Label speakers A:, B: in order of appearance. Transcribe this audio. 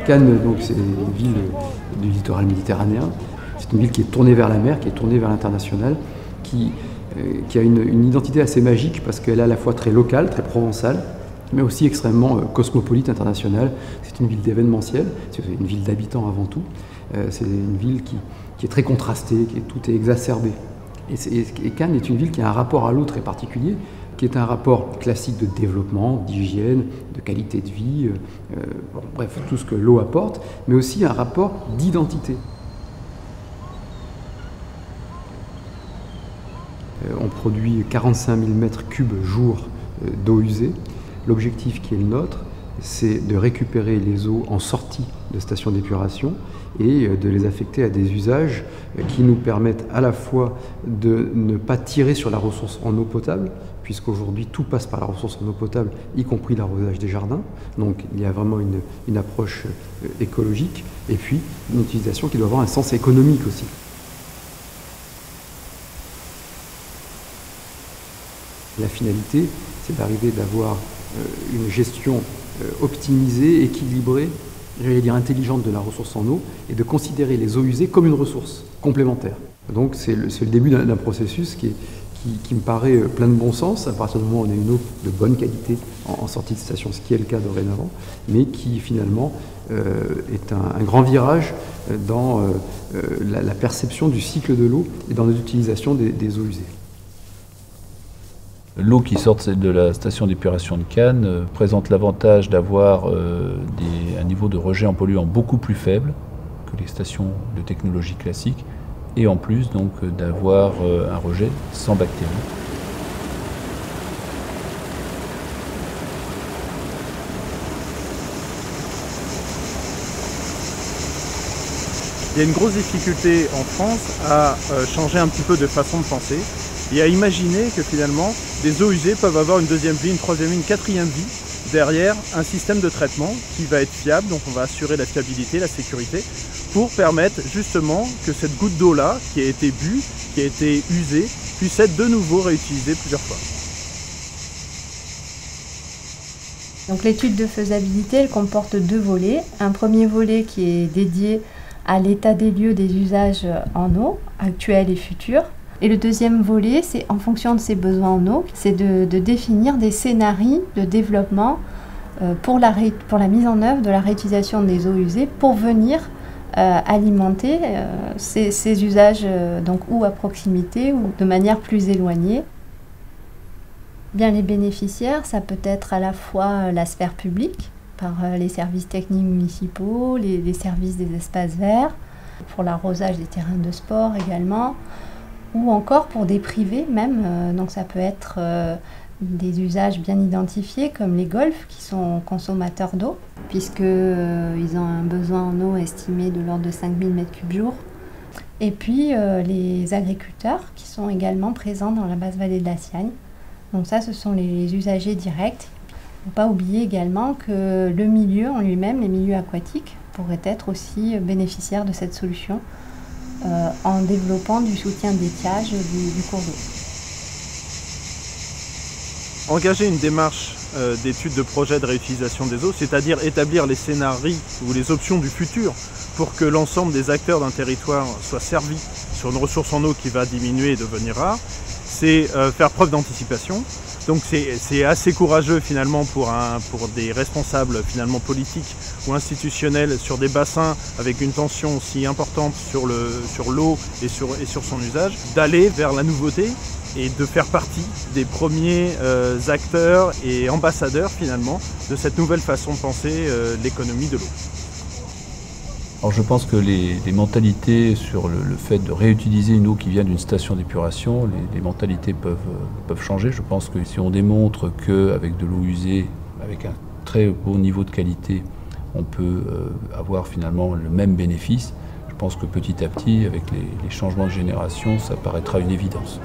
A: Cannes, donc, c'est une ville du littoral méditerranéen. C'est une ville qui est tournée vers la mer, qui est tournée vers l'international, qui a une identité assez magique parce qu'elle est à la fois très locale, très provençale, mais aussi extrêmement cosmopolite, internationale. C'est une ville d'événementiel, c'est une ville d'habitants avant tout. C'est une ville qui est très contrastée, tout est exacerbé. Et Cannes est une ville qui a un rapport à l'eau très particulier, qui est un rapport classique de développement, d'hygiène, de qualité de vie, bref, tout ce que l'eau apporte, mais aussi un rapport d'identité. On produit 45 000 m3 jour d'eau usée. L'objectif qui est le nôtre, c'est de récupérer les eaux en sortie de stations d'épuration et de les affecter à des usages qui nous permettent à la fois de ne pas tirer sur la ressource en eau potable, puisqu'aujourd'hui tout passe par la ressource en eau potable, y compris l'arrosage des jardins. Donc il y a vraiment une approche écologique et puis une utilisation qui doit avoir un sens économique aussi. La finalité, c'est d'arriver d'avoir une gestion optimisée, équilibrée, j'allais dire intelligente de la ressource en eau et de considérer les eaux usées comme une ressource complémentaire. Donc c'est le début d'un processus qui me paraît plein de bon sens à partir du moment où on a une eau de bonne qualité en sortie de station, ce qui est le cas dorénavant, mais qui finalement est un grand virage dans la perception du cycle de l'eau et dans l'utilisation des eaux usées.
B: L'eau qui sort de la station d'épuration de Cannes présente l'avantage d'avoir un niveau de rejet en polluants beaucoup plus faible que les stations de technologie classique et en plus donc d'avoir un rejet sans bactéries.
C: Il y a une grosse difficulté en France à changer un petit peu de façon de penser et à imaginer que finalement des eaux usées peuvent avoir une deuxième vie, une troisième vie, une quatrième vie derrière un système de traitement qui va être fiable, donc on va assurer la fiabilité, la sécurité pour permettre justement que cette goutte d'eau là qui a été bue, qui a été usée, puisse être de nouveau réutilisée plusieurs fois.
D: Donc l'étude de faisabilité elle comporte deux volets. Un premier volet qui est dédié à l'état des lieux des usages en eau, actuels et futurs. Et le deuxième volet, c'est en fonction de ses besoins en eau, c'est de définir des scénarios de développement pour la mise en œuvre de la réutilisation des eaux usées pour venir alimenter ces usages donc ou à proximité ou de manière plus éloignée. Bien, les bénéficiaires, ça peut être à la fois la sphère publique, par les services techniques municipaux, les services des espaces verts, pour l'arrosage des terrains de sport également, ou encore pour des privés même, donc ça peut être des usages bien identifiés comme les golfs qui sont consommateurs d'eau, puisqu'ils ont un besoin en eau estimé de l'ordre de 5000 m3 jour. Et puis les agriculteurs qui sont également présents dans la basse vallée de la Siagne. Donc ça, ce sont les usagers directs. Il ne faut pas oublier également que le milieu en lui-même, les milieux aquatiques, pourraient être aussi bénéficiaires de cette solution en développant du soutien d'étiage du cours d'eau.
C: Engager une démarche d'étude de projet de réutilisation des eaux, c'est-à-dire établir les scénarios ou les options du futur pour que l'ensemble des acteurs d'un territoire soient servis sur une ressource en eau qui va diminuer et devenir rare, c'est faire preuve d'anticipation. Donc c'est assez courageux finalement pour des responsables finalement politiques ou institutionnels sur des bassins avec une tension si importante sur l'eau et sur son usage, d'aller vers la nouveauté et de faire partie des premiers acteurs et ambassadeurs finalement de cette nouvelle façon de penser l'économie de l'eau.
B: Alors je pense que les mentalités sur le fait de réutiliser une eau qui vient d'une station d'épuration, les mentalités peuvent changer. Je pense que si on démontre qu'avec de l'eau usée, avec un très haut niveau de qualité, on peut avoir finalement le même bénéfice, je pense que petit à petit, avec les changements de génération, ça paraîtra une évidence.